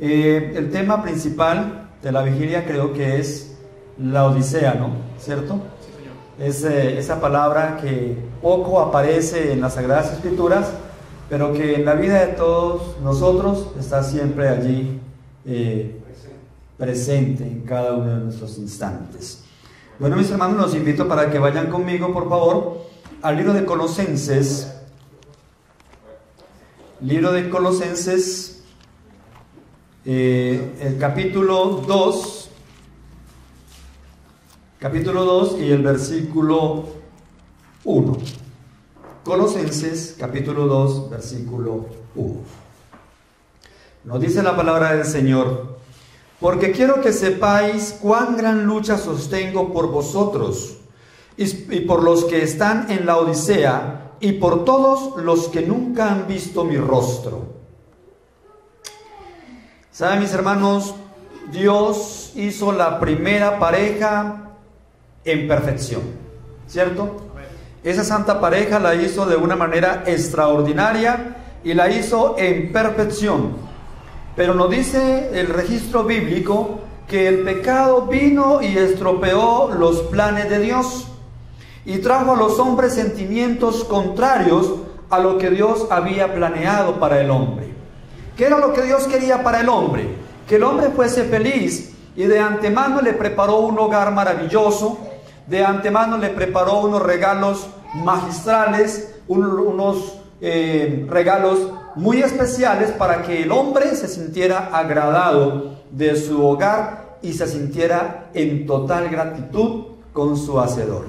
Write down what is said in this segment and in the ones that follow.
El tema principal de la vigilia creo que es la Odisea, ¿no? ¿Cierto? Sí, señor. Es esa palabra que poco aparece en las Sagradas Escrituras, pero que en la vida de todos nosotros está siempre allí presente en cada uno de nuestros instantes. Bueno, mis hermanos, los invito para que vayan conmigo, por favor, al libro de Colosenses. Libro de Colosenses, el capítulo 2 y el versículo 1. Colosenses, capítulo 2, versículo 1. Nos dice la palabra del Señor: porque quiero que sepáis cuán gran lucha sostengo por vosotros y por los que están en la Odisea y por todos los que nunca han visto mi rostro. ¿Saben, mis hermanos? Dios hizo la primera pareja en perfección, ¿cierto? Esa santa pareja la hizo de una manera extraordinaria y la hizo en perfección. Pero nos dice el registro bíblico que el pecado vino y estropeó los planes de Dios y trajo a los hombres sentimientos contrarios a lo que Dios había planeado para el hombre. ¿Qué era lo que Dios quería para el hombre? Que el hombre fuese feliz, y de antemano le preparó un hogar maravilloso, de antemano le preparó unos regalos magistrales, unos regalos muy especiales para que el hombre se sintiera agradado de su hogar y se sintiera en total gratitud con su hacedor.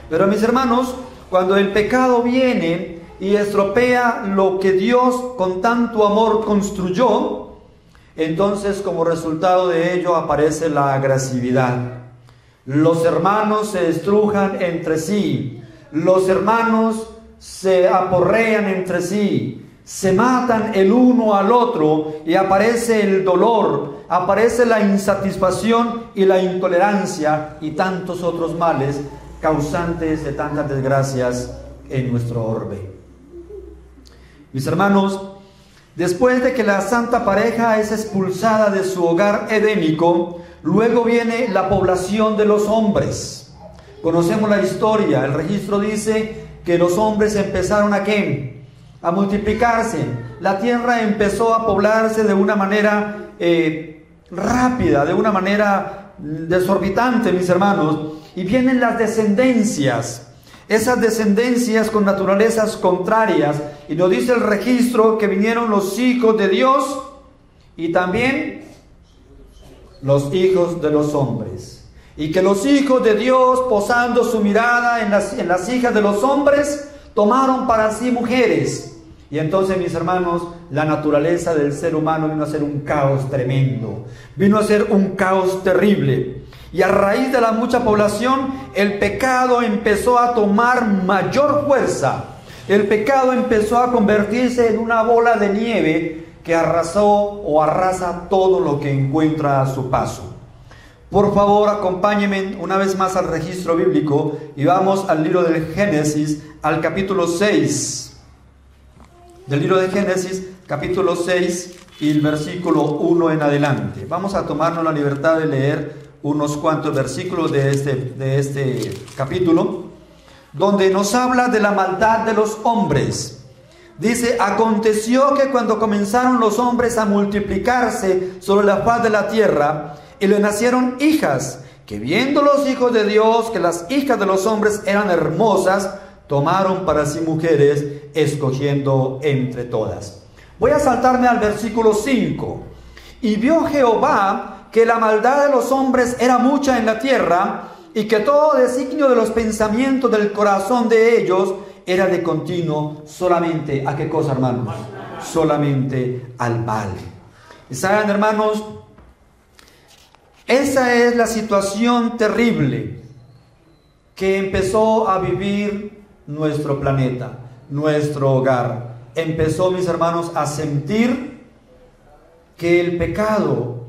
Pero, mis hermanos, cuando el pecado viene y estropea lo que Dios con tanto amor construyó, entonces como resultado de ello aparece la agresividad. Los hermanos se estrujan entre sí, los hermanos se aporrean entre sí, se matan el uno al otro y aparece el dolor, aparece la insatisfacción y la intolerancia y tantos otros males causantes de tantas desgracias en nuestro orbe. Mis hermanos, después de que la santa pareja es expulsada de su hogar edénico, luego viene la población de los hombres. Conocemos la historia, el registro dice que los hombres empezaron ¿a qué? A multiplicarse. La tierra empezó a poblarse de una manera rápida, de una manera desorbitante, mis hermanos. Y vienen las descendencias, esas descendencias con naturalezas contrarias. Y nos dice el registro que vinieron los hijos de Dios y también los hijos de los hombres. Y que los hijos de Dios, posando su mirada en las hijas de los hombres, tomaron para sí mujeres. Y entonces, mis hermanos, la naturaleza del ser humano vino a ser un caos tremendo, vino a ser un caos terrible. Y a raíz de la mucha población, el pecado empezó a tomar mayor fuerza. El pecado empezó a convertirse en una bola de nieve que arrasó o arrasa todo lo que encuentra a su paso. Por favor, acompáñenme una vez más al registro bíblico y vamos al libro del Génesis, al capítulo 6. Del libro de Génesis, capítulo 6 y el versículo 1 en adelante. Vamos a tomarnos la libertad de leer unos cuantos versículos de este capítulo, donde nos habla de la maldad de los hombres. Dice: aconteció que cuando comenzaron los hombres a multiplicarse sobre la faz de la tierra, y le nacieron hijas, que viendo los hijos de Dios que las hijas de los hombres eran hermosas, tomaron para sí mujeres, escogiendo entre todas. Voy a saltarme al versículo 5. Y vio Jehová que la maldad de los hombres era mucha en la tierra, y que todo designio de los pensamientos del corazón de ellos era de continuo solamente, ¿a qué cosa, hermanos? Solamente al mal. Y saben, hermanos, esa es la situación terrible que empezó a vivir nuestro planeta, nuestro hogar. Empezó, mis hermanos, a sentir que el pecado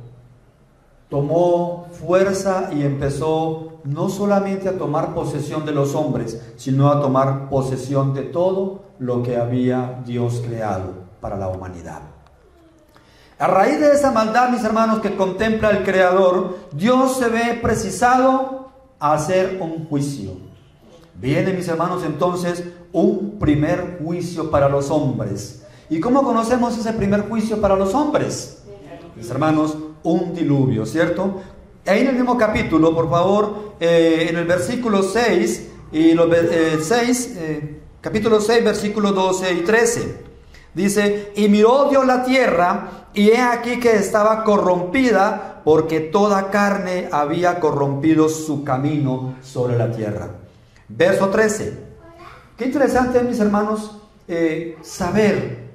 tomó fuerza y empezó no solamente a tomar posesión de los hombres, sino a tomar posesión de todo lo que había Dios creado para la humanidad. A raíz de esa maldad, mis hermanos, que contempla el Creador, Dios se ve precisado a hacer un juicio. Viene, mis hermanos, entonces, un primer juicio para los hombres. ¿Y cómo conocemos ese primer juicio para los hombres? Mis hermanos, un diluvio, ¿cierto? Ahí en el mismo capítulo, por favor, en el versículo 6, capítulo 6, versículos 12 y 13. Dice, y miró Dios la tierra, y he aquí que estaba corrompida, porque toda carne había corrompido su camino sobre la tierra. Verso 13. Qué interesante, mis hermanos, saber,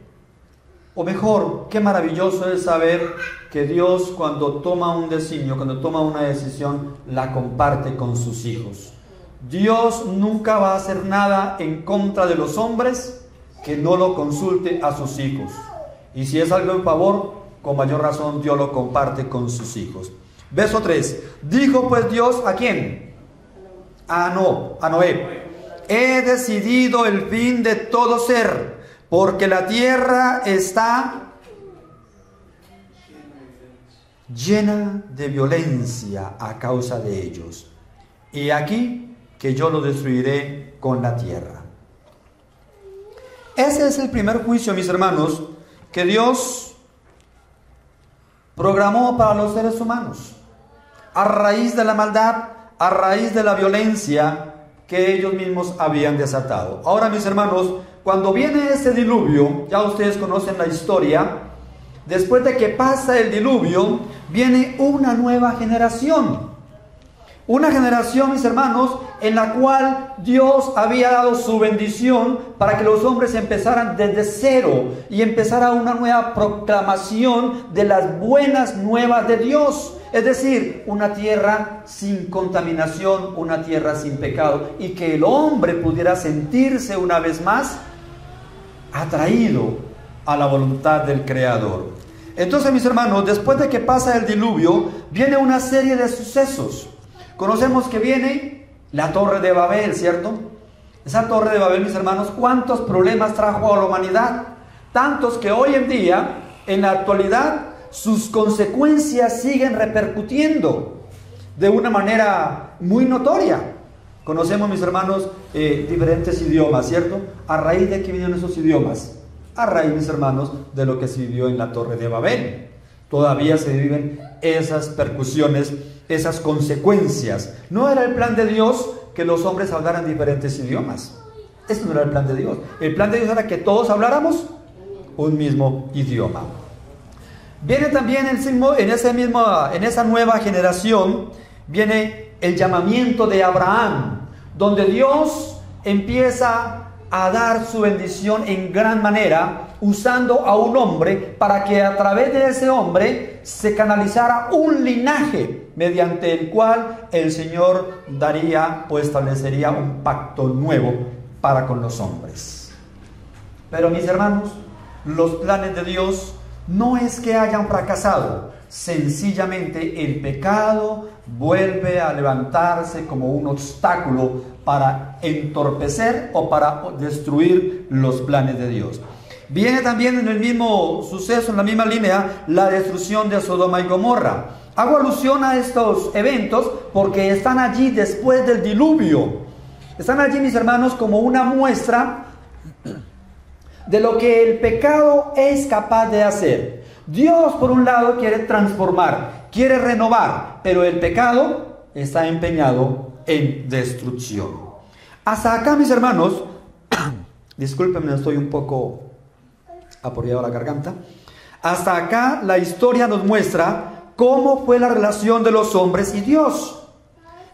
o mejor, qué maravilloso es saber que Dios, cuando toma un designio, cuando toma una decisión, la comparte con sus hijos. Dios nunca va a hacer nada en contra de los hombres que no lo consulte a sus hijos. Y si es algo en favor, con mayor razón Dios lo comparte con sus hijos. Verso 3. Dijo pues Dios, ¿a quién? A Noé. He decidido el fin de todo ser, porque la tierra está llena de violencia a causa de ellos. Y aquí que yo lo destruiré con la tierra. Ese es el primer juicio, mis hermanos, que Dios programó para los seres humanos. A raíz de la maldad, a raíz de la violencia que ellos mismos habían desatado. Ahora, mis hermanos, cuando viene este diluvio, ya ustedes conocen la historia, después de que pasa el diluvio, viene una nueva generación. Una generación, mis hermanos, en la cual Dios había dado su bendición para que los hombres empezaran desde cero y empezara una nueva proclamación de las buenas nuevas de Dios. Es decir, una tierra sin contaminación, una tierra sin pecado, y que el hombre pudiera sentirse una vez más atraído a la voluntad del Creador. Entonces, mis hermanos, después de que pasa el diluvio, viene una serie de sucesos. Conocemos que viene la Torre de Babel, ¿cierto? Esa Torre de Babel, mis hermanos, ¿cuántos problemas trajo a la humanidad? Tantos que hoy en día, en la actualidad, sus consecuencias siguen repercutiendo de una manera muy notoria. Conocemos, mis hermanos, diferentes idiomas, ¿cierto? ¿A raíz de qué vinieron esos idiomas? A raíz, mis hermanos, de lo que se vivió en la Torre de Babel. Todavía se viven esas percusiones, esas consecuencias. No era el plan de Dios que los hombres hablaran diferentes idiomas. Ese no era el plan de Dios. El plan de Dios era que todos habláramos un mismo idioma. Viene también en esa nueva generación, viene el llamamiento de Abraham, donde Dios empieza a dar su bendición en gran manera, usando a un hombre para que a través de ese hombre se canalizara un linaje mediante el cual el Señor daría o establecería un pacto nuevo para con los hombres. Pero, mis hermanos, los planes de Dios no es que hayan fracasado, sencillamente el pecado vuelve a levantarse como un obstáculo para entorpecer o para destruir los planes de Dios. Viene también en el mismo suceso, en la misma línea, la destrucción de Sodoma y Gomorra. Hago alusión a estos eventos porque están allí después del diluvio. Están allí, mis hermanos, como una muestra de lo que el pecado es capaz de hacer. Dios, por un lado, quiere transformar, quiere renovar, pero el pecado está empeñado en destrucción. Hasta acá, mis hermanos, discúlpenme, estoy un poco aporreado la garganta. Hasta acá la historia nos muestra cómo fue la relación de los hombres y Dios.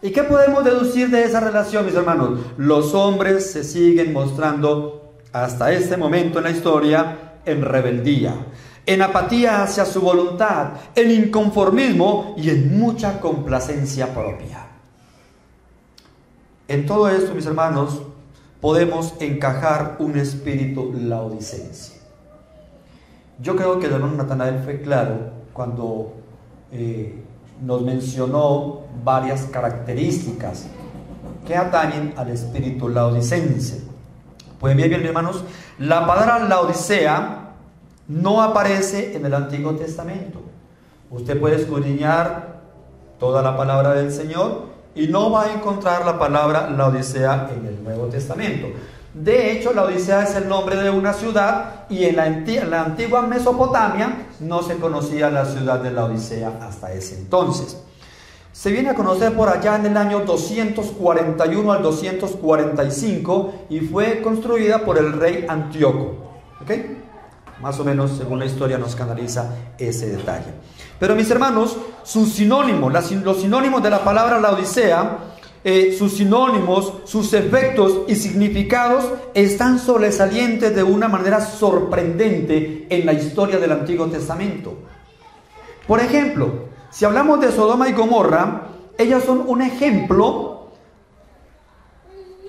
¿Y qué podemos deducir de esa relación, mis hermanos? Los hombres se siguen mostrando hasta este momento en la historia en rebeldía, en apatía hacia su voluntad, en inconformismo y en mucha complacencia propia. En todo esto, mis hermanos, podemos encajar un espíritu laodicense. Yo creo que el hermano Natanael fue claro cuando nos mencionó varias características que atañen al espíritu laodicense. Pues bien, hermanos, la palabra laodicea no aparece en el Antiguo Testamento. Usted puede escudriñar toda la palabra del Señor y no va a encontrar la palabra Laodicea en el Nuevo Testamento. De hecho, Laodicea es el nombre de una ciudad y en la antigua Mesopotamia no se conocía la ciudad de Laodicea hasta ese entonces. Se viene a conocer por allá en el año 241 al 245 y fue construida por el rey Antíoco. ¿Ok? Más o menos, según la historia, nos canaliza ese detalle. Pero mis hermanos, sus sinónimos, los sinónimos de la palabra Laodicea, sus sinónimos, sus efectos y significados están sobresalientes de una manera sorprendente en la historia del Antiguo Testamento. Por ejemplo, si hablamos de Sodoma y Gomorra, ellas son un ejemplo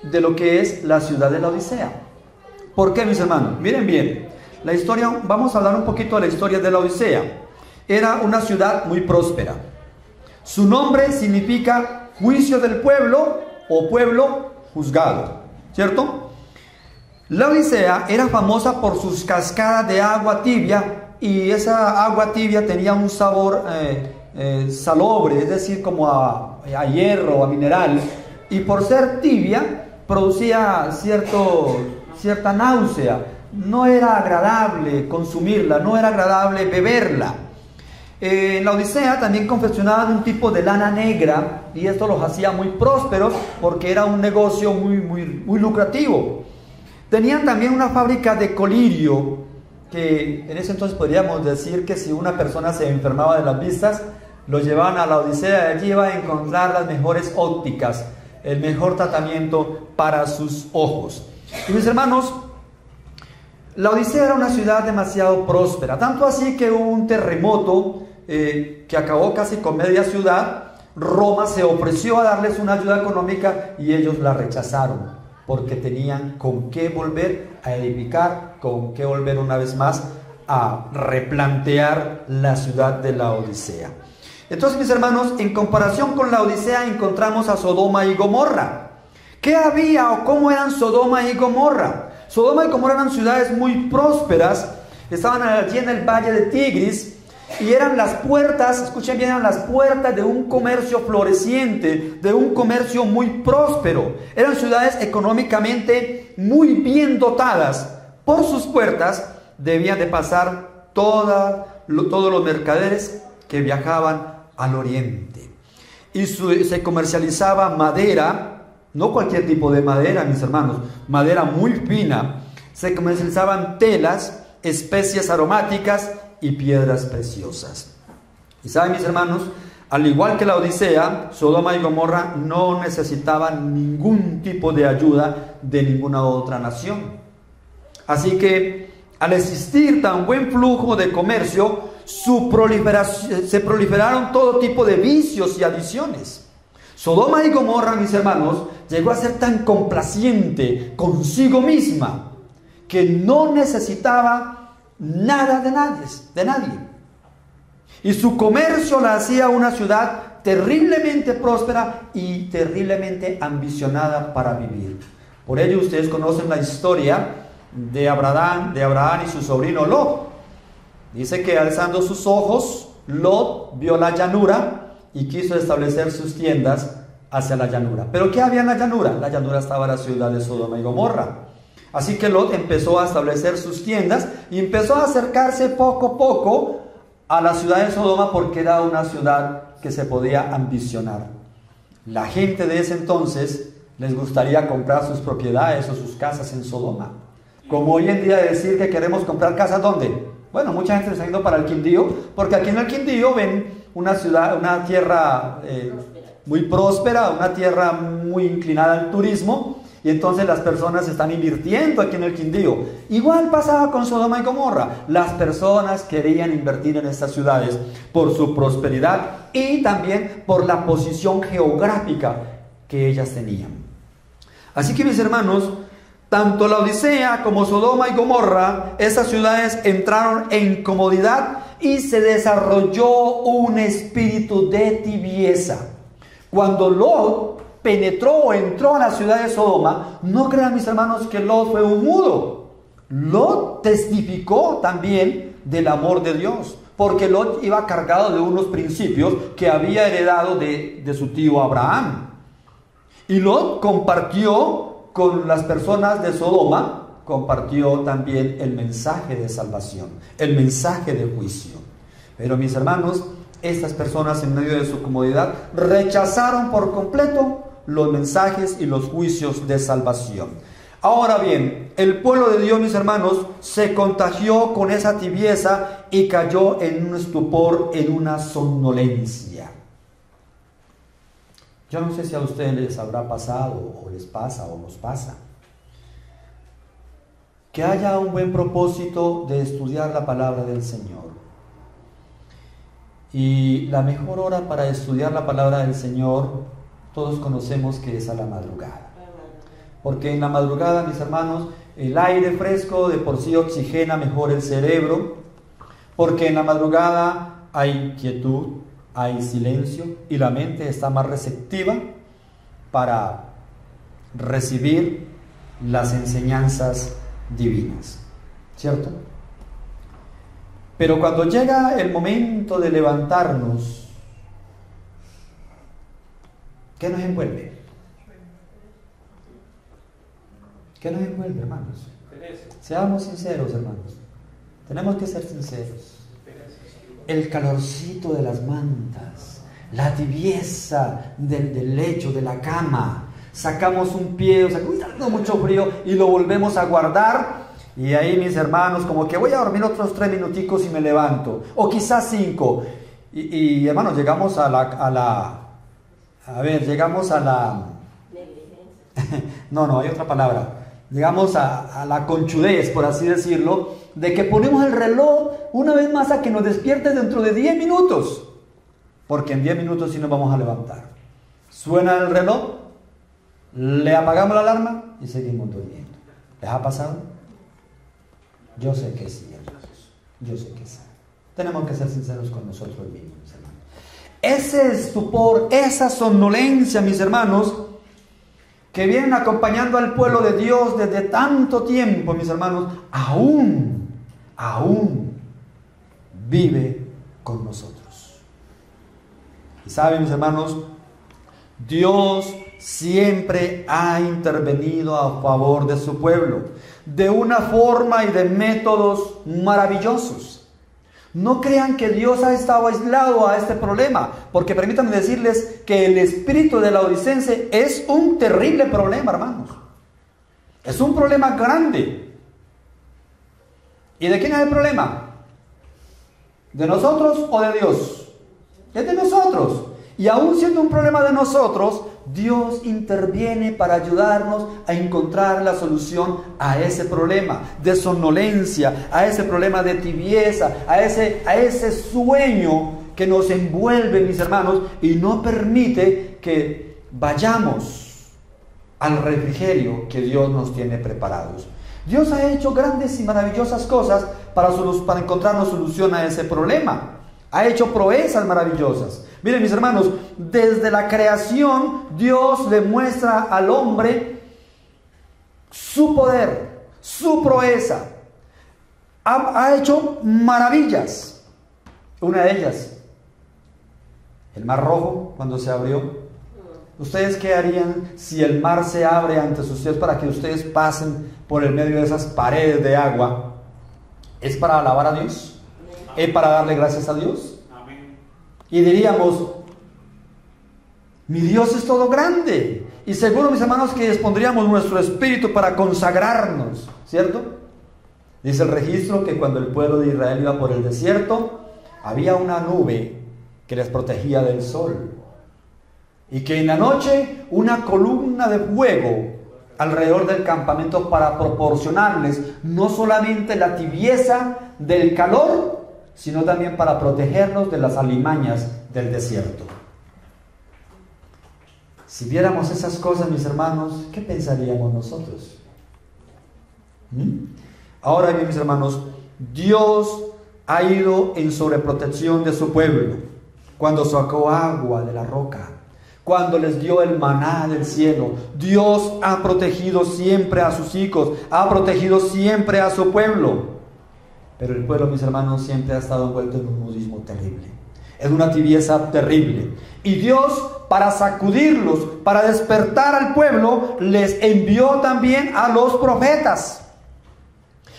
de lo que es la ciudad de Laodicea. ¿Por qué, mis hermanos? Miren bien, la historia, vamos a hablar un poquito de la historia de Laodicea. Era una ciudad muy próspera. Su nombre significa juicio del pueblo o pueblo juzgado, ¿cierto? Laodicea era famosa por sus cascadas de agua tibia y esa agua tibia tenía un sabor salobre, es decir, como a hierro, a mineral, y por ser tibia producía cierta náusea. No era agradable consumirla, no era agradable beberla. En Laodicea también confeccionaban un tipo de lana negra y esto los hacía muy prósperos porque era un negocio muy lucrativo. Tenían también una fábrica de colirio que en ese entonces podríamos decir que si una persona se enfermaba de las vistas, lo llevaban a Laodicea y allí iba a encontrar las mejores ópticas, el mejor tratamiento para sus ojos. Y mis hermanos, Laodicea era una ciudad demasiado próspera, tanto así que hubo un terremoto que acabó casi con media ciudad. Roma se ofreció a darles una ayuda económica y ellos la rechazaron porque tenían con qué volver a edificar, con qué volver una vez más a replantear la ciudad de Laodicea. Entonces, mis hermanos, en comparación con Laodicea encontramos a Sodoma y Gomorra. ¿Qué había o cómo eran Sodoma y Gomorra? Sodoma y Gomorra eran ciudades muy prósperas, estaban allí en el valle de Tigris y eran las puertas, escuchen bien, eran las puertas de un comercio floreciente, de un comercio muy próspero. Eran ciudades económicamente muy bien dotadas. Por sus puertas debían de pasar todos los mercaderes que viajaban al oriente. Y se comercializaba madera, no cualquier tipo de madera, mis hermanos, madera muy fina. Se comercializaban telas, especias aromáticas y piedras preciosas. Y saben, mis hermanos, al igual que Laodicea, Sodoma y Gomorra no necesitaban ningún tipo de ayuda de ninguna otra nación. Así que al existir tan buen flujo de comercio, se proliferaron todo tipo de vicios y adiciones. Sodoma y Gomorra, mis hermanos, llegó a ser tan complaciente consigo misma que no necesitaba nada de nadie. Y su comercio la hacía una ciudad terriblemente próspera y terriblemente ambicionada para vivir. Por ello ustedes conocen la historia de Abraham y su sobrino Lot. Dice que alzando sus ojos, Lot vio la llanura y quiso establecer sus tiendas hacia la llanura. ¿Pero qué había en la llanura? La llanura estaba en la ciudad de Sodoma y Gomorra. Así que Lot empezó a establecer sus tiendas y empezó a acercarse poco a poco a la ciudad de Sodoma porque era una ciudad que se podía ambicionar. La gente de ese entonces les gustaría comprar sus propiedades o sus casas en Sodoma. Como hoy en día decir que queremos comprar casas, ¿dónde? Bueno, mucha gente está yendo para el Quindío, porque aquí en el Quindío ven una ciudad, una tierra muy próspera, una tierra muy inclinada al turismo, y entonces las personas están invirtiendo aquí en el Quindío. Igual pasaba con Sodoma y Gomorra. Las personas querían invertir en estas ciudades por su prosperidad y también por la posición geográfica que ellas tenían. Así que, mis hermanos, tanto Laodicea como Sodoma y Gomorra, estas ciudades entraron en comodidad y se desarrolló un espíritu de tibieza. Cuando Lot penetró o entró a la ciudad de Sodoma, no crean, mis hermanos, que Lot fue un mudo. Lot testificó también del amor de Dios, porque Lot iba cargado de unos principios que había heredado de su tío Abraham. Y Lot compartió con las personas de Sodoma, compartió también el mensaje de salvación, el mensaje de juicio. Pero mis hermanos, estas personas en medio de su comodidad rechazaron por completo los mensajes y los juicios de salvación. Ahora bien, el pueblo de Dios, mis hermanos, se contagió con esa tibieza y cayó en un estupor, en una somnolencia. Yo no sé si a ustedes les habrá pasado, o les pasa, o nos pasa, que haya un buen propósito de estudiar la palabra del Señor. Y la mejor hora para estudiar la palabra del Señor, todos conocemos que es a la madrugada. Porque en la madrugada, mis hermanos, el aire fresco de por sí oxigena mejor el cerebro, porque en la madrugada hay quietud, hay silencio y la mente está más receptiva para recibir las enseñanzas divinas, ¿cierto? Pero cuando llega el momento de levantarnos, ¿qué nos envuelve? ¿Qué nos envuelve, hermanos? Seamos sinceros, hermanos. Tenemos que ser sinceros. El calorcito de las mantas, la tibieza del lecho, de la cama. Sacamos un pie, o sea, uy, está dando mucho frío y lo volvemos a guardar. Y ahí, mis hermanos, como que voy a dormir otros 3 minuticos y me levanto. O quizás 5. Y hermanos, llegamos llegamos a la... No, hay otra palabra. Llegamos a la conchudez, por así decirlo, de que ponemos el reloj una vez más a que nos despierte dentro de 10 minutos. Porque en 10 minutos sí nos vamos a levantar. Suena el reloj, le apagamos la alarma y seguimos durmiendo. ¿Les ha pasado? Yo sé que sí, hermanos. Yo sé que sí. Tenemos que ser sinceros con nosotros mismos, mis hermanos. Ese estupor, esa somnolencia, mis hermanos, que vienen acompañando al pueblo de Dios desde tanto tiempo, mis hermanos, aún vive con nosotros. Y saben, mis hermanos, Dios siempre ha intervenido a favor de su pueblo, de una forma y de métodos maravillosos. No crean que Dios ha estado aislado a este problema, porque permítanme decirles que el espíritu de la Laodicense es un terrible problema, hermanos. Es un problema grande. ¿Y de quién es el problema? ¿De nosotros o de Dios? Es de nosotros. Y aún siendo un problema de nosotros, Dios interviene para ayudarnos a encontrar la solución a ese problema de somnolencia, a ese problema de tibieza, a ese sueño que nos envuelve, mis hermanos, y no permite que vayamos al refrigerio que Dios nos tiene preparados. Dios ha hecho grandes y maravillosas cosas para encontrarnos solución a ese problema. Ha hecho proezas maravillosas. Miren, mis hermanos, desde la creación Dios le muestra al hombre su poder, su proeza. Ha hecho maravillas. Una de ellas, el mar rojo, cuando se abrió. ¿Ustedes qué harían si el mar se abre ante sus pies para que ustedes pasen por el medio de esas paredes de agua? ¿Es para alabar a Dios? ¿Es para darle gracias a Dios? Y diríamos, mi Dios es todo grande. Y seguro, mis hermanos, que dispondríamos nuestro espíritu para consagrarnos, ¿cierto? Dice el registro que cuando el pueblo de Israel iba por el desierto, había una nube que les protegía del sol. Y que en la noche una columna de fuego alrededor del campamento para proporcionarles no solamente la tibieza del calor, sino también para protegernos de las alimañas del desierto. Si viéramos esas cosas, mis hermanos, ¿qué pensaríamos nosotros? Ahora bien, mis hermanos, Dios ha ido en sobreprotección de su pueblo cuando sacó agua de la roca, cuando les dio el maná del cielo. Dios ha protegido siempre a sus hijos, ha protegido siempre a su pueblo. Pero el pueblo, mis hermanos, siempre ha estado envuelto en un modismo terrible, en una tibieza terrible. Y Dios, para sacudirlos, para despertar al pueblo, les envió también a los profetas.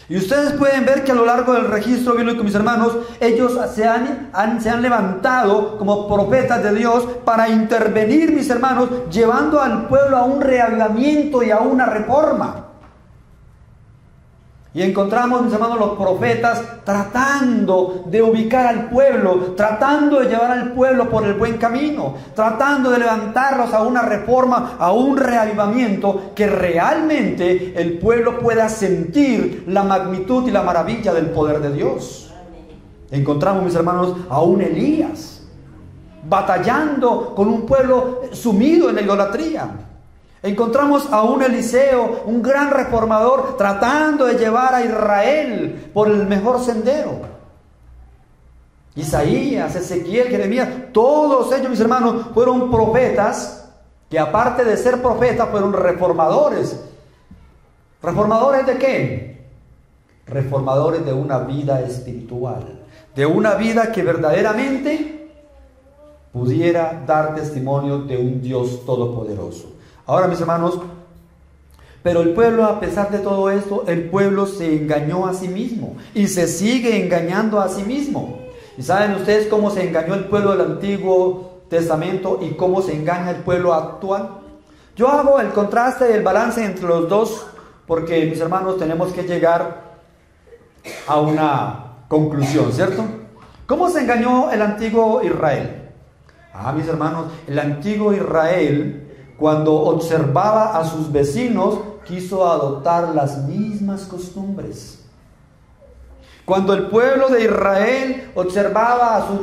Y ustedes pueden ver que a lo largo del registro bíblico, mis hermanos, ellos se han levantado como profetas de Dios para intervenir, mis hermanos, llevando al pueblo a un reavivamiento y a una reforma. Y encontramos, mis hermanos, los profetas tratando de ubicar al pueblo, tratando de llevar al pueblo por el buen camino, tratando de levantarlos a una reforma, a un reavivamiento, que realmente el pueblo pueda sentir la magnitud y la maravilla del poder de Dios. Encontramos, mis hermanos, a un Elías batallando con un pueblo sumido en la idolatría. Encontramos a un Eliseo, un gran reformador, tratando de llevar a Israel por el mejor sendero. Isaías, Ezequiel, Jeremías, todos ellos, mis hermanos, fueron profetas que, aparte de ser profetas, fueron reformadores. ¿Reformadores de qué? Reformadores de una vida espiritual, de una vida que verdaderamente pudiera dar testimonio de un Dios todopoderoso. Ahora, mis hermanos, pero el pueblo, a pesar de todo esto, el pueblo se engañó a sí mismo y se sigue engañando a sí mismo. ¿Y saben ustedes cómo se engañó el pueblo del Antiguo Testamento y cómo se engaña el pueblo actual? Yo hago el contraste y el balance entre los dos porque, mis hermanos, tenemos que llegar a una conclusión, ¿cierto? ¿Cómo se engañó el antiguo Israel? Mis hermanos, el antiguo Israel, cuando observaba a sus vecinos, quiso adoptar las mismas costumbres. Cuando el pueblo de Israel observaba a sus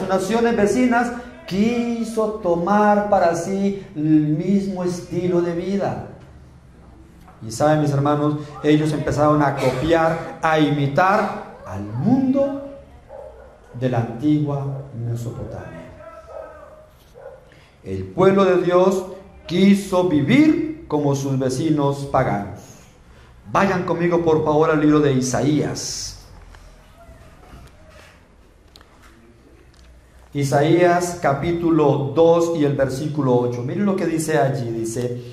naciones vecinas, quiso tomar para sí el mismo estilo de vida. Y saben, mis hermanos, ellos empezaron a copiar, a imitar al mundo de la antigua Mesopotamia. El pueblo de Dios quiso vivir como sus vecinos paganos. Vayan conmigo, por favor, al libro de Isaías. Isaías capítulo 2 y el versículo 8. Miren lo que dice allí. Dice: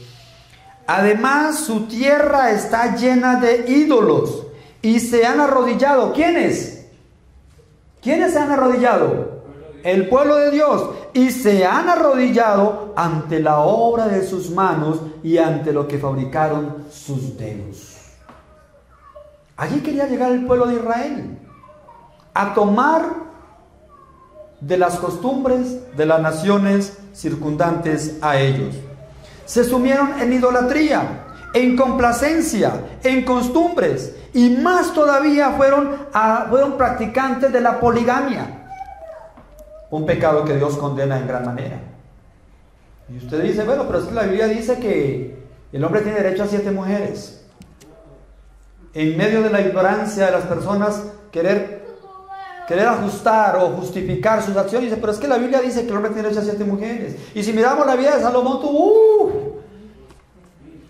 además su tierra está llena de ídolos y se han arrodillado. ¿Quiénes? ¿Quiénes se han arrodillado? El pueblo de Dios. Y se han arrodillado ante la obra de sus manos y ante lo que fabricaron sus dedos. Allí quería llegar el pueblo de Israel, a tomar de las costumbres de las naciones circundantes a ellos. Se sumieron en idolatría, en complacencia, en costumbres, y más todavía fueron practicantes de la poligamia. Un pecado que Dios condena en gran manera. Y usted dice, bueno, pero es que la Biblia dice que el hombre tiene derecho a 7 mujeres. En medio de la ignorancia de las personas, querer ajustar o justificar sus acciones, dice, pero es que la Biblia dice que el hombre tiene derecho a 7 mujeres. Y si miramos la vida de Salomón, tuvo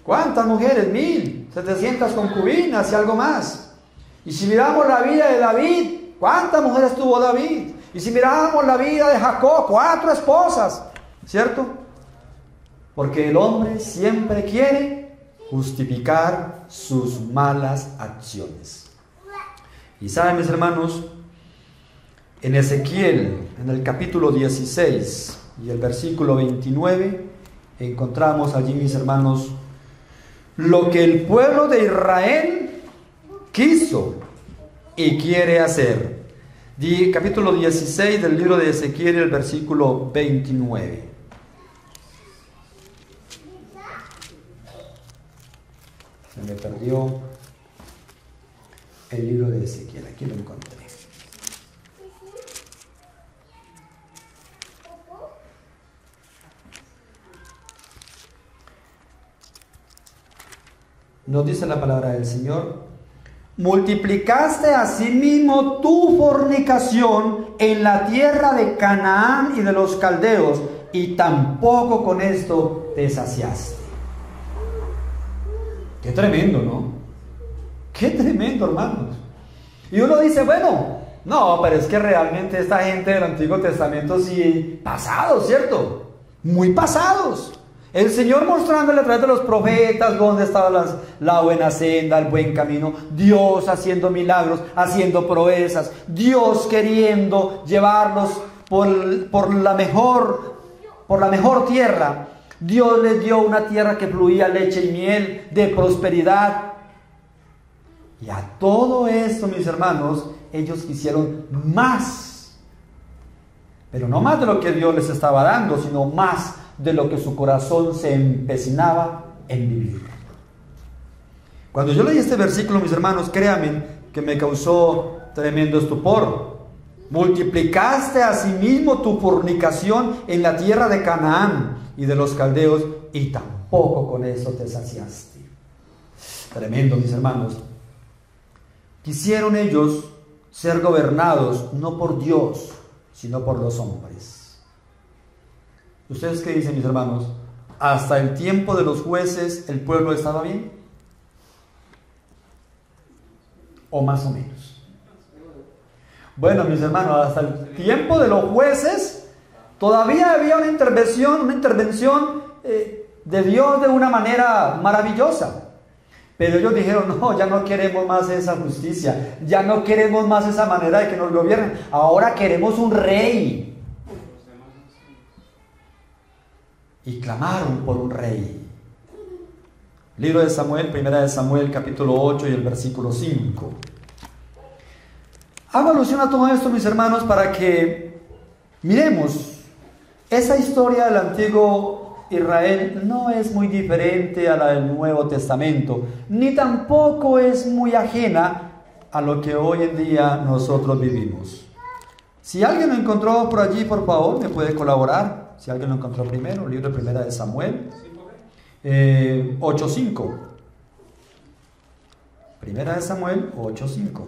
¿cuántas mujeres? 1700 concubinas y algo más. Y si miramos la vida de David, ¿cuántas mujeres tuvo David? Y si miramos la vida de Jacob, 4 esposas, ¿cierto? Porque el hombre siempre quiere justificar sus malas acciones. Y saben, mis hermanos, en Ezequiel, en el capítulo 16 y el versículo 29, encontramos allí, mis hermanos, lo que el pueblo de Israel quiso y quiere hacer. Capítulo 16 del libro de Ezequiel, el versículo 29. Se me perdió el libro de Ezequiel, aquí lo encontré. Nos dice la palabra del Señor: multiplicaste asimismo tu fornicación en la tierra de Canaán y de los caldeos, y tampoco con esto te saciaste. Qué tremendo, ¿no? Qué tremendo, hermanos. Y uno dice, bueno, no, pero es que realmente esta gente del Antiguo Testamento sí, pasados, ¿cierto? Muy pasados. El Señor mostrándole a través de los profetas dónde estaba la buena senda, el buen camino. Dios haciendo milagros, haciendo proezas. Dios queriendo llevarlos por la mejor tierra. Dios les dio una tierra que fluía leche y miel, de prosperidad. Y a todo esto, mis hermanos, ellos quisieron más. Pero no más de lo que Dios les estaba dando, sino más de lo que su corazón se empecinaba en vivir. Cuando yo leí este versículo, mis hermanos, créanme que me causó tremendo estupor. Multiplicaste asimismo tu fornicación en la tierra de Canaán y de los caldeos, y tampoco con eso te saciaste. Tremendo, mis hermanos. Quisieron ellos ser gobernados no por Dios, sino por los hombres. ¿Ustedes qué dicen, mis hermanos? ¿Hasta el tiempo de los jueces el pueblo estaba bien? ¿O más o menos? Bueno, mis hermanos, hasta el tiempo de los jueces todavía había una intervención de Dios de una manera maravillosa. Pero ellos dijeron, no, ya no queremos más esa justicia, ya no queremos más esa manera de que nos gobiernen, ahora queremos un rey. Y clamaron por un rey. Libro de Samuel, primera de Samuel, capítulo 8 y el versículo 5. Hago alusión a todo esto, mis hermanos, para que miremos esa historia del antiguo Israel. No es muy diferente a la del Nuevo Testamento, ni tampoco es muy ajena a lo que hoy en día nosotros vivimos. Si alguien lo encontró por allí, por favor, me puede colaborar. Si alguien lo encontró primero, libro de primera de Samuel 8:5. Primera de Samuel 8:5.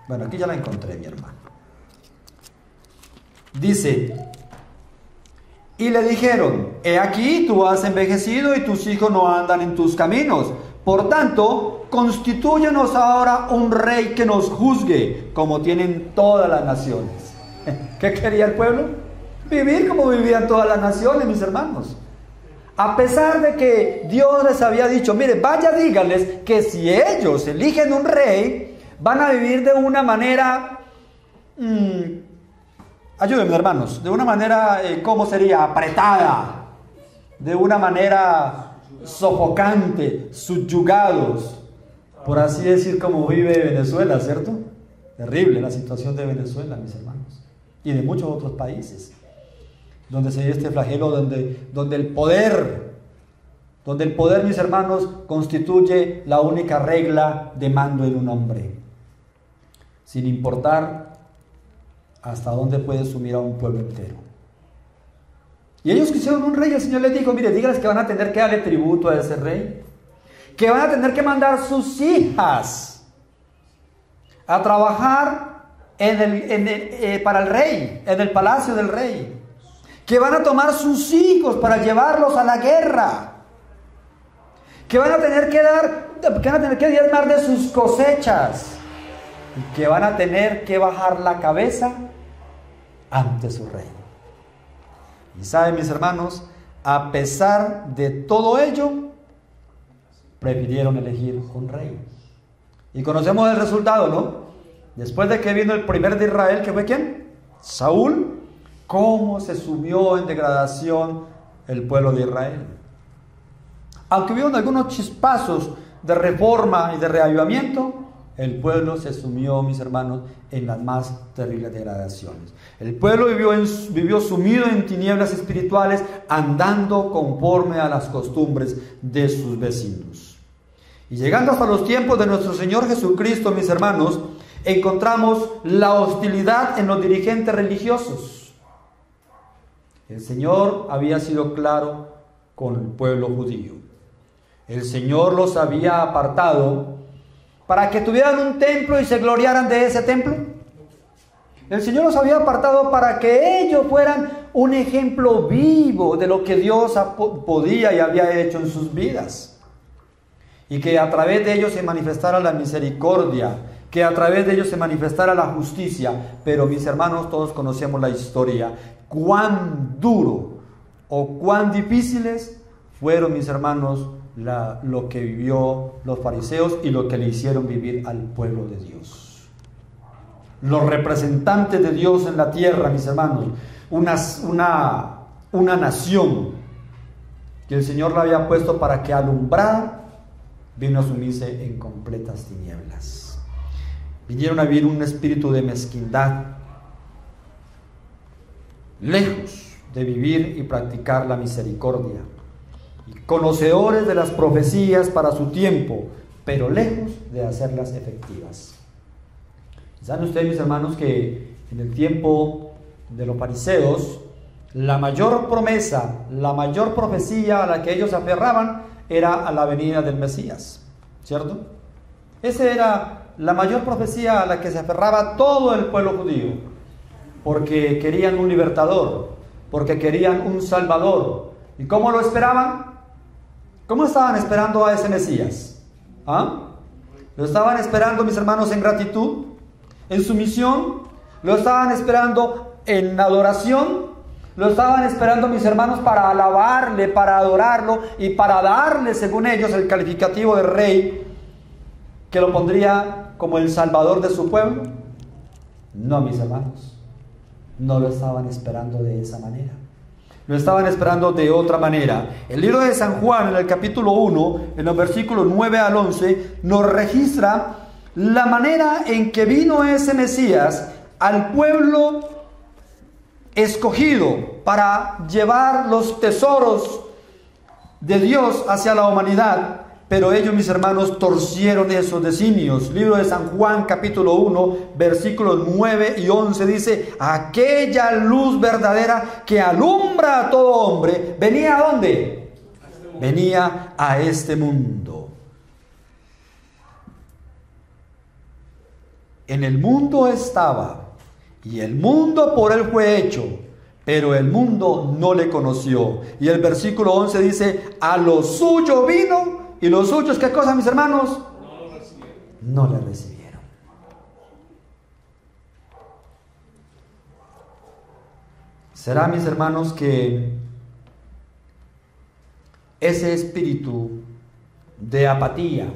Bueno, aquí ya la encontré, mi hermano. Dice: y le dijeron, he aquí tú has envejecido y tus hijos no andan en tus caminos. Por tanto, constitúyenos ahora un rey que nos juzgue, como tienen todas las naciones. ¿Qué quería el pueblo? Vivir como vivían todas las naciones, mis hermanos. A pesar de que Dios les había dicho, mire, vaya, díganles que si ellos eligen un rey, van a vivir de una manera, ayúdenme, hermanos, de una manera, ¿cómo sería? Apretada, de una manera sofocante, subyugados, por así decir, como vive Venezuela, ¿cierto? Terrible la situación de Venezuela, mis hermanos, y de muchos otros países donde se ve este flagelo, donde el poder, mis hermanos, constituye la única regla de mando en un hombre, sin importar hasta dónde puede sumir a un pueblo entero. Y ellos quisieron un rey. El Señor les dijo, mire, díganles que van a tener que darle tributo a ese rey, que van a tener que mandar sus hijas a trabajar para el rey, en el palacio del rey, que van a tomar sus hijos para llevarlos a la guerra, que van a tener que diezmar de sus cosechas, y que van a tener que bajar la cabeza ante su rey. Y saben, mis hermanos, a pesar de todo ello, prefirieron elegir un rey. Y conocemos el resultado, ¿no? Después de que vino el primer de Israel, ¿que fue quién? Saúl. Cómo se sumió en degradación el pueblo de Israel. Aunque hubieron algunos chispazos de reforma y de reavivamiento, el pueblo se sumió, mis hermanos, en las más terribles degradaciones. El pueblo vivió sumido en tinieblas espirituales, andando conforme a las costumbres de sus vecinos. Y llegando hasta los tiempos de nuestro Señor Jesucristo, mis hermanos, encontramos la hostilidad en los dirigentes religiosos. El Señor había sido claro con el pueblo judío. El Señor los había apartado para que tuvieran un templo y se gloriaran de ese templo. El Señor los había apartado para que ellos fueran un ejemplo vivo de lo que Dios podía y había hecho en sus vidas. y que a través de ellos se manifestara la misericordia, que a través de ellos se manifestara la justicia. Pero mis hermanos, todos conocemos la historia, cuán duro o cuán difíciles fueron, mis hermanos, lo que vivió los fariseos y lo que le hicieron vivir al pueblo de Dios. Los representantes de Dios en la tierra, mis hermanos, una nación que el Señor la había puesto para que alumbrara, vino a sumirse en completas tinieblas. Vinieron a vivir un espíritu de mezquindad, lejos de vivir y practicar la misericordia, y conocedores de las profecías para su tiempo, pero lejos de hacerlas efectivas. ¿Saben ustedes, mis hermanos, que en el tiempo de los fariseos, la mayor promesa, la mayor profecía a la que ellos se aferraban era a la venida del Mesías, ¿cierto? Esa era la mayor profecía a la que se aferraba todo el pueblo judío, porque querían un libertador, porque querían un salvador. ¿Y cómo lo esperaban? ¿Cómo estaban esperando a ese Mesías? ¿Ah? ¿Lo estaban esperando, mis hermanos, en gratitud, en sumisión? ¿Lo estaban esperando en adoración? ¿Lo estaban esperando, mis hermanos, para alabarle, para adorarlo y para darle, según ellos, el calificativo de rey que lo pondría como el salvador de su pueblo? No, mis hermanos, no lo estaban esperando de esa manera. Lo estaban esperando de otra manera. El libro de San Juan, en el capítulo 1, en los versículos 9 al 11, nos registra la manera en que vino ese Mesías al pueblo escogido para llevar los tesoros de Dios hacia la humanidad. Pero ellos, mis hermanos, torcieron esos designios. Libro de San Juan, capítulo 1, versículos 9 y 11, dice: aquella luz verdadera que alumbra a todo hombre, ¿venía a dónde? Venía a este mundo. En el mundo estaba, y el mundo por él fue hecho, pero el mundo no le conoció. Y el versículo 11 dice: a lo suyo vino, y los suyos, ¿qué cosa, mis hermanos? No le recibieron. Será, mis hermanos, que ese espíritu de apatía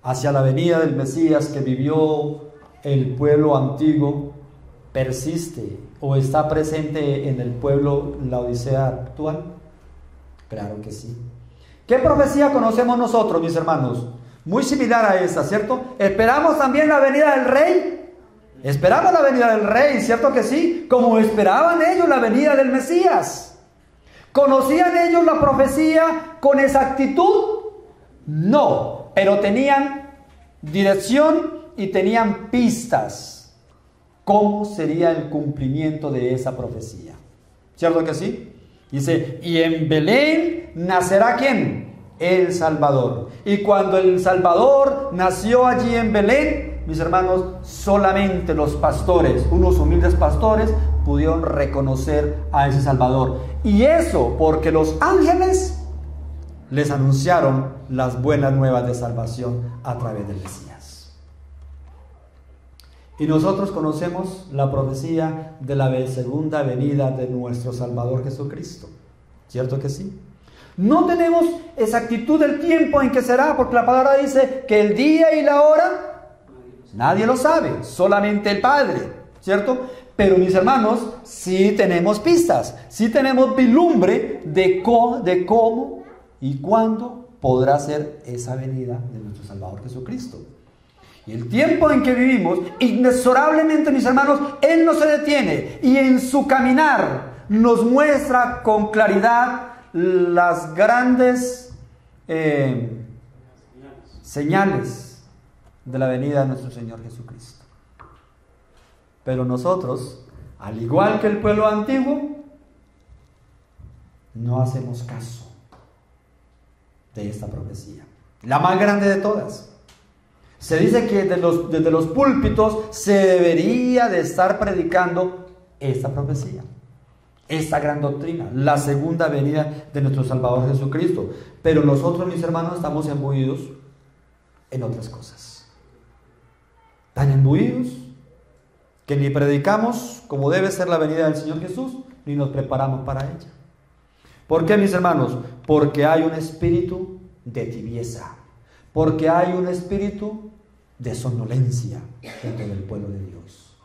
hacia la venida del Mesías que vivió el pueblo antiguo persiste o está presente en el pueblo Laodicea actual. Claro que sí. ¿Qué profecía conocemos nosotros, mis hermanos? Muy similar a esta, ¿cierto? ¿Esperamos también la venida del Rey? Esperamos la venida del Rey, ¿cierto que sí? Como esperaban ellos la venida del Mesías. ¿Conocían ellos la profecía con exactitud? No, pero tenían dirección y tenían pistas. ¿Cómo sería el cumplimiento de esa profecía? ¿Cierto que sí? Dice: y en Belén nacerá ¿quién? El Salvador. Y cuando el Salvador nació allí en Belén, mis hermanos, solamente los pastores, unos humildes pastores, pudieron reconocer a ese Salvador. Y eso porque los ángeles les anunciaron las buenas nuevas de salvación a través del Mesías. Y nosotros conocemos la profecía de la segunda venida de nuestro Salvador Jesucristo. ¿Cierto que sí? No tenemos exactitud del tiempo en que será, porque la palabra dice que el día y la hora nadie lo sabe, solamente el Padre, ¿cierto? Pero, mis hermanos, sí tenemos pistas, sí tenemos vislumbre de cómo y cuándo podrá ser esa venida de nuestro Salvador Jesucristo. Y el tiempo en que vivimos, inexorablemente, mis hermanos, Él no se detiene, y en su caminar nos muestra con claridad las grandes señales de la venida de nuestro Señor Jesucristo. Pero nosotros, al igual que el pueblo antiguo, no hacemos caso de esta profecía, la más grande de todas. Se dice que desde los púlpitos se debería de estar predicando esta profecía. esta gran doctrina, la segunda venida de nuestro Salvador Jesucristo. Pero nosotros, mis hermanos, estamos imbuidos en otras cosas. Tan imbuidos que ni predicamos como debe ser la venida del Señor Jesús, ni nos preparamos para ella. ¿Por qué, mis hermanos? Porque hay un espíritu de tibieza, porque hay un espíritu de somnolencia dentro del pueblo de Dios.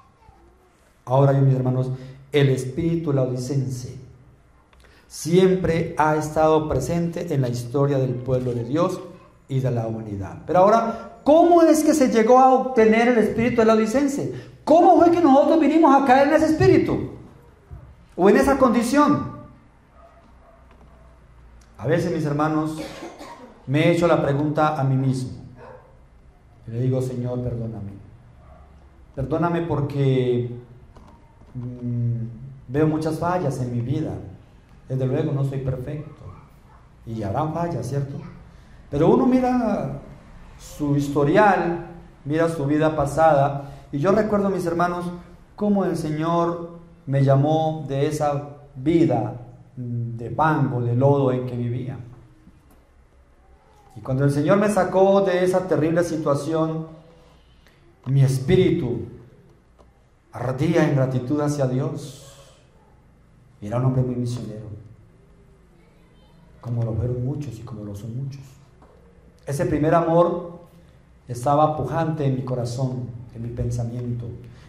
Ahora, mis hermanos, el espíritu laodicense siempre ha estado presente en la historia del pueblo de Dios y de la humanidad. Pero ahora, ¿cómo es que se llegó a obtener el espíritu laodicense? ¿Cómo fue que nosotros vinimos a caer en ese espíritu? ¿O en esa condición? A veces, mis hermanos, me he hecho la pregunta a mí mismo. Y le digo, Señor, perdóname. Perdóname porque veo muchas fallas en mi vida. Desde luego no soy perfecto. Y habrán fallas, ¿cierto? Pero uno mira su historial, mira su vida pasada. Y yo recuerdo, mis hermanos, cómo el Señor me llamó de esa vida de fango, de lodo en que vivía. Y cuando el Señor me sacó de esa terrible situación, mi espíritu ardía en gratitud hacia Dios. Y era un hombre muy misionero, como lo fueron muchos y como lo son muchos. Ese primer amor estaba pujante en mi corazón, en mi pensamiento.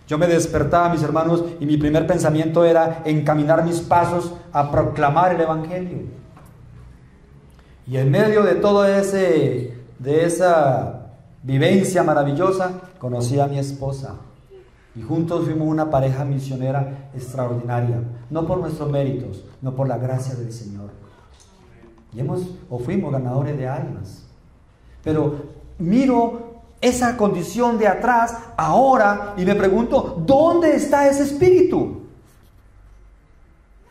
Yo me despertaba, mis hermanos, y mi primer pensamiento era encaminar mis pasos a proclamar el Evangelio. Y en medio de todo esa vivencia maravillosa, conocí a mi esposa. Y juntos fuimos una pareja misionera extraordinaria. No por nuestros méritos, no por la gracia del Señor. Y fuimos ganadores de almas. Pero miro esa condición de atrás ahora y me pregunto, ¿dónde está ese espíritu?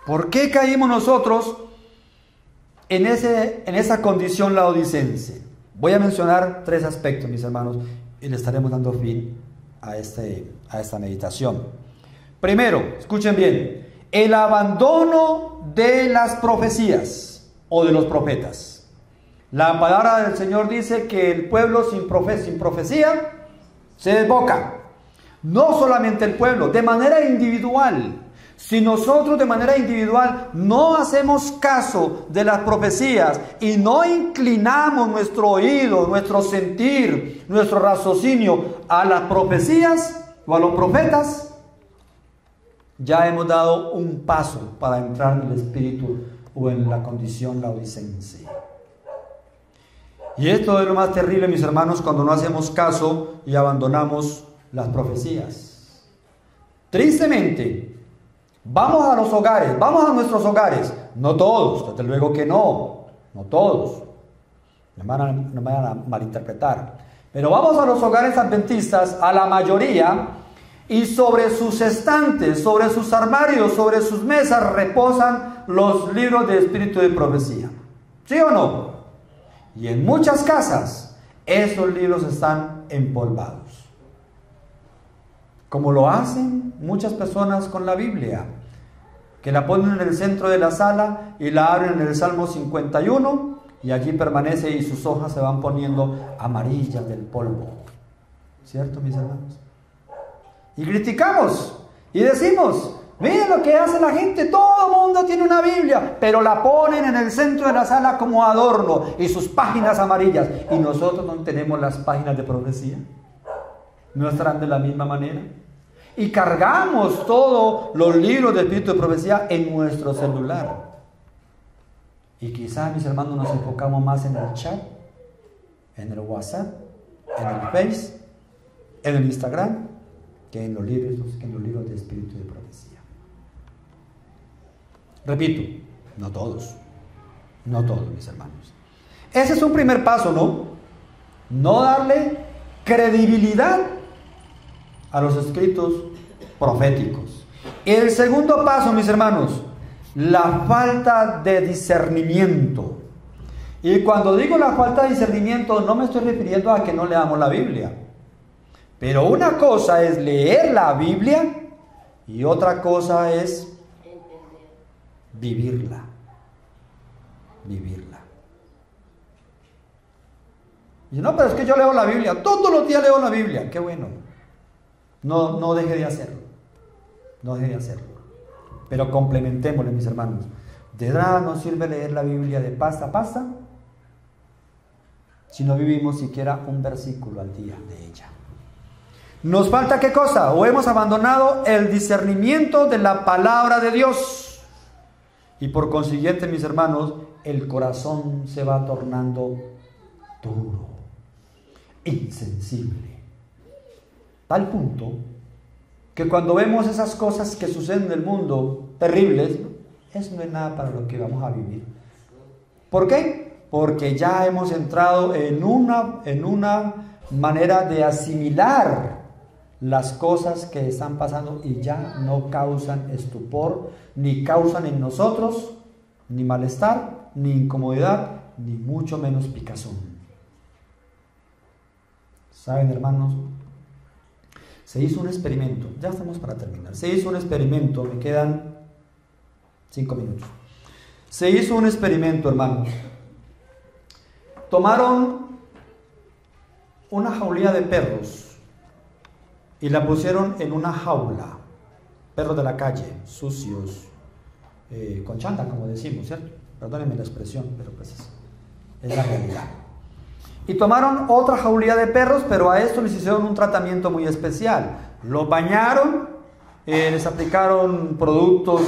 ¿Por qué caímos nosotros en esa condición laodicense? Voy a mencionar 3 aspectos, mis hermanos, y le estaremos dando fin a esta meditación. Primero, escuchen bien, el abandono de las profecías o de los profetas. La palabra del Señor dice que el pueblo sin profecía se desboca. No solamente el pueblo, de manera individual. Si nosotros de manera individual no hacemos caso de las profecías y no inclinamos nuestro oído, nuestro sentir, nuestro raciocinio a las profecías o a los profetas, ya hemos dado un paso para entrar en el espíritu o en la condición laodicense. Y esto es lo más terrible, mis hermanos, cuando no hacemos caso y abandonamos las profecías. Tristemente, vamos a los hogares, vamos a nuestros hogares. No todos, desde luego que no todos. No me van a malinterpretar. Pero vamos a los hogares adventistas, a la mayoría, y sobre sus estantes, sobre sus armarios, sobre sus mesas reposan los libros de espíritu de profecía. ¿Sí o no? Y en muchas casas esos libros están empolvados, como lo hacen muchas personas con la Biblia, que la ponen en el centro de la sala y la abren en el Salmo 51 y allí permanece y sus hojas se van poniendo amarillas del polvo. ¿Cierto, mis hermanos? Y criticamos y decimos, miren lo que hace la gente, todo el mundo tiene una Biblia, pero la ponen en el centro de la sala como adorno y sus páginas amarillas. Y nosotros no tenemos las páginas de profecía. ¿No estarán de la misma manera? Y cargamos todos los libros de espíritu de profecía en nuestro celular. Y quizás, mis hermanos, nos enfocamos más en el chat, en el WhatsApp, en el Face, en el Instagram, que en los libros de espíritu de profecía. Repito, no todos, mis hermanos. Ese es un primer paso, ¿no? No darle credibilidad a los escritos proféticos. El segundo paso, mis hermanos, la falta de discernimiento. Y cuando digo la falta de discernimiento, no me estoy refiriendo a que no leamos la Biblia. Pero una cosa es leer la Biblia y otra cosa es vivirla. Vivirla. Y no, pero es que yo leo la Biblia, todos los días leo la Biblia. Qué bueno. No deje de hacerlo. No deje de hacerlo. Pero complementémosle, mis hermanos. ¿De nada nos sirve leer la Biblia de pasta a pasta si no vivimos siquiera un versículo al día de ella? ¿Nos falta qué cosa? O hemos abandonado el discernimiento de la palabra de Dios. Y por consiguiente, mis hermanos, el corazón se va tornando duro, insensible. Tal punto que cuando vemos esas cosas que suceden en el mundo, terribles, eso no es nada para lo que vamos a vivir. ¿Por qué? Porque ya hemos entrado en una manera de asimilar las cosas que están pasando y ya no causan estupor, ni causan en nosotros ni malestar, ni incomodidad, ni mucho menos picazón. ¿Saben, hermanos? Se hizo un experimento, ya estamos para terminar. Se hizo un experimento, me quedan 5 minutos. Se hizo un experimento, hermanos. Tomaron una jaulilla de perros y la pusieron en una jaula. Perros de la calle, sucios, con chanta, como decimos, ¿cierto? Perdónenme la expresión, pero pues es la realidad. Y tomaron otra jaulilla de perros, pero a esto les hicieron un tratamiento muy especial. Los bañaron, les aplicaron productos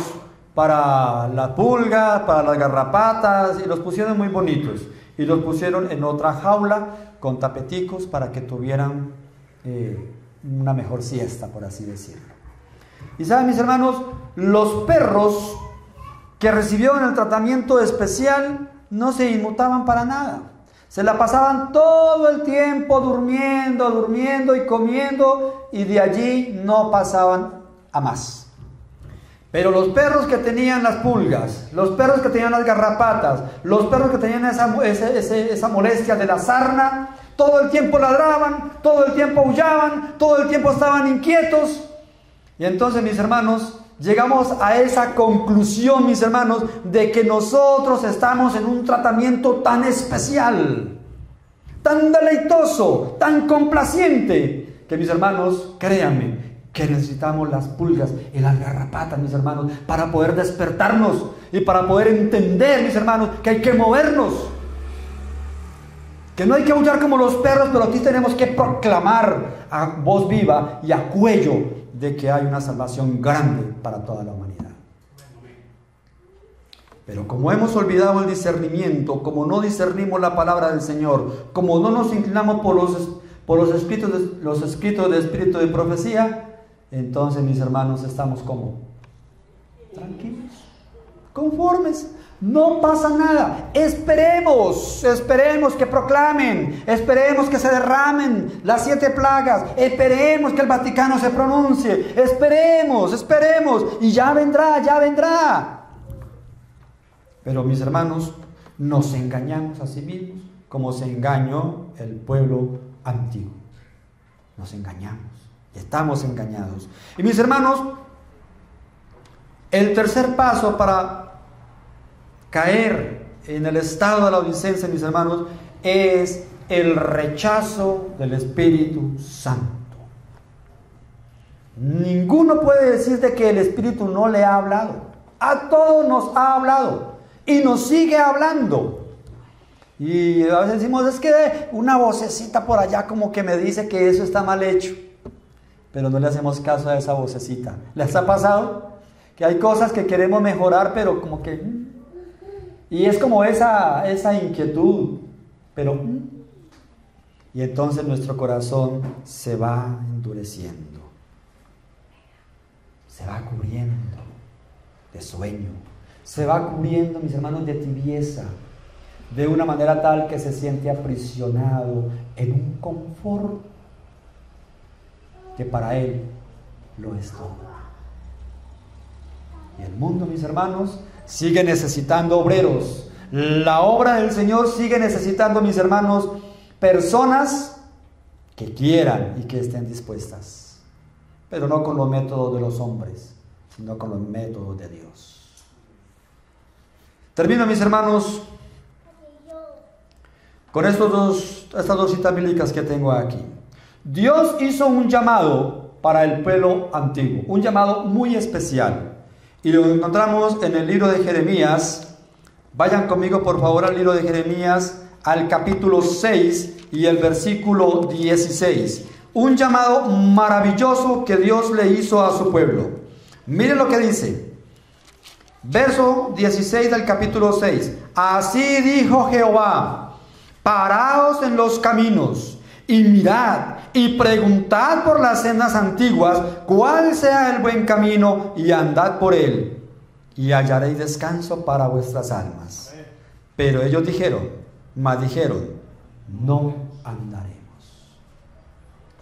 para las pulgas, para las garrapatas, y los pusieron muy bonitos. Y los pusieron en otra jaula con tapeticos para que tuvieran una mejor siesta, por así decirlo. Y saben, mis hermanos, los perros que recibieron el tratamiento especial no se inmutaban para nada. Se la pasaban todo el tiempo durmiendo y comiendo, y de allí no pasaban a más. Pero los perros que tenían las pulgas, los perros que tenían las garrapatas, los perros que tenían esa molestia de la sarna, todo el tiempo ladraban, todo el tiempo aullaban, todo el tiempo estaban inquietos. Y entonces, mis hermanos, llegamos a esa conclusión, mis hermanos, de que nosotros estamos en un tratamiento tan especial, tan deleitoso, tan complaciente, que, mis hermanos, créanme, que necesitamos las pulgas y las garrapatas, mis hermanos, para poder despertarnos y para poder entender, mis hermanos, que hay que movernos, que no hay que aullar como los perros, pero aquí tenemos que proclamar a voz viva y a cuello de que hay una salvación grande para toda la humanidad. Pero como hemos olvidado el discernimiento, como no discernimos la palabra del Señor, como no nos inclinamos por los escritos de espíritu de profecía, entonces, mis hermanos, estamos como tranquilos, conformes. No pasa nada. Esperemos que proclamen, esperemos que se derramen las 7 plagas, esperemos que el Vaticano se pronuncie, esperemos, y ya vendrá. Pero, mis hermanos, nos engañamos a sí mismos como se engañó el pueblo antiguo. Nos engañamos, estamos engañados. Y, mis hermanos, el tercer paso para caer en el estado de la odicencia, mis hermanos, es el rechazo del Espíritu Santo. Ninguno puede decir de que el Espíritu no le ha hablado. A todos nos ha hablado y nos sigue hablando. Y a veces decimos, es que una vocecita por allá como que me dice que eso está mal hecho, pero no le hacemos caso a esa vocecita. ¿Les ha pasado? Que hay cosas que queremos mejorar, pero como que... Y es como esa inquietud, pero... Y entonces nuestro corazón se va endureciendo, se va cubriendo de sueño, se va cubriendo, mis hermanos, de tibieza, de una manera tal que se siente aprisionado en un confort que para él lo es todo. Y el mundo, mis hermanos, sigue necesitando obreros. La obra del Señor sigue necesitando, mis hermanos, personas que quieran y que estén dispuestas, pero no con los métodos de los hombres, sino con los métodos de Dios. Termino, mis hermanos, con estas dos citas bíblicas que tengo aquí. Dios hizo un llamado para el pueblo antiguo, un llamado muy especial, y lo encontramos en el libro de Jeremías. Vayan conmigo por favor al libro de Jeremías, al capítulo 6 y el versículo 16. Un llamado maravilloso que Dios le hizo a su pueblo. Miren lo que dice, verso 16 del capítulo 6. Así dijo Jehová: paraos en los caminos y mirad y preguntad por las sendas antiguas cuál sea el buen camino, y andad por él, y hallaréis descanso para vuestras almas. Pero ellos dijeron, no andaremos.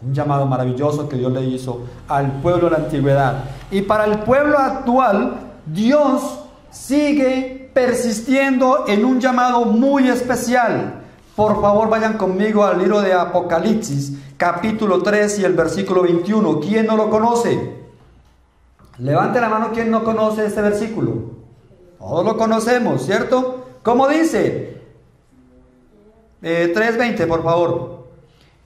Un llamado maravilloso que Dios le hizo al pueblo de la antigüedad. Y para el pueblo actual, Dios sigue persistiendo en un llamado muy especial. Por favor, vayan conmigo al libro de Apocalipsis, capítulo 3 y el versículo 21. ¿Quién no lo conoce? Levante la mano, ¿quién no conoce este versículo? Todos lo conocemos, ¿cierto? ¿Cómo dice? 3:20, por favor.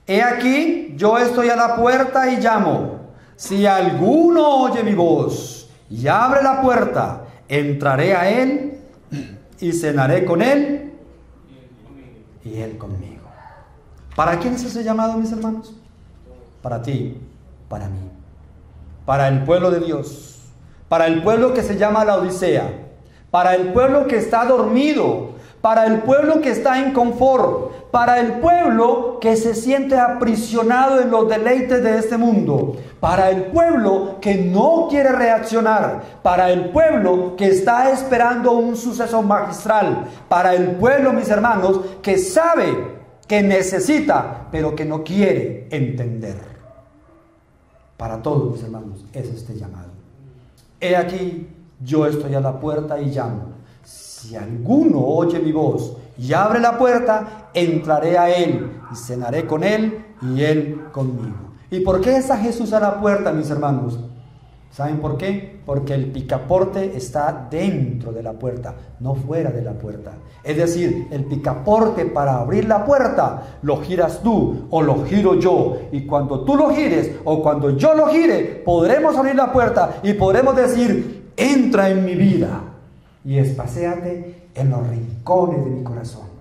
He aquí, yo estoy a la puerta y llamo. Si alguno oye mi voz y abre la puerta, entraré a él y cenaré con él y él conmigo. ¿Para quién es ese llamado, mis hermanos? Para ti, para mí, para el pueblo de Dios, para el pueblo que se llama la Odisea, para el pueblo que está dormido, para el pueblo que está en confort, para el pueblo que se siente aprisionado en los deleites de este mundo, para el pueblo que no quiere reaccionar, para el pueblo que está esperando un suceso magistral, para el pueblo, mis hermanos, que sabe que necesita, pero que no quiere entender. Para todos, mis hermanos, es este llamado. He aquí, yo estoy a la puerta y llamo. Si alguno oye mi voz y abre la puerta, entraré a él y cenaré con él y él conmigo. ¿Y por qué está Jesús a la puerta, mis hermanos? ¿Saben por qué? Porque el picaporte está dentro de la puerta, no fuera de la puerta. Es decir, el picaporte para abrir la puerta lo giras tú o lo giro yo. Y cuando tú lo gires o cuando yo lo gire, podremos abrir la puerta y podremos decir: entra en mi vida y espaséate en los rincones de mi corazón.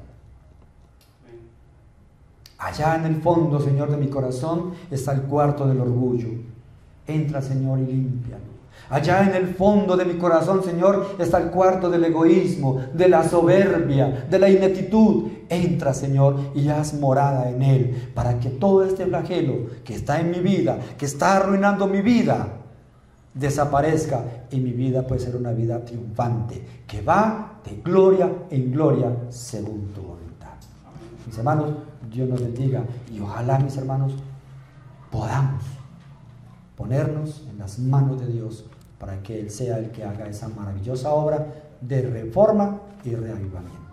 Allá en el fondo, Señor, de mi corazón está el cuarto del orgullo. Entra, Señor, y límpialo. Allá en el fondo de mi corazón, Señor, está el cuarto del egoísmo, de la soberbia, de la ineptitud. Entra, Señor, y haz morada en él, para que todo este flagelo que está en mi vida, que está arruinando mi vida, desaparezca y mi vida puede ser una vida triunfante, que va de gloria en gloria según tu voluntad. Mis hermanos, Dios nos bendiga y ojalá, mis hermanos, podamos ponernos en las manos de Dios para que Él sea el que haga esa maravillosa obra de reforma y reavivamiento.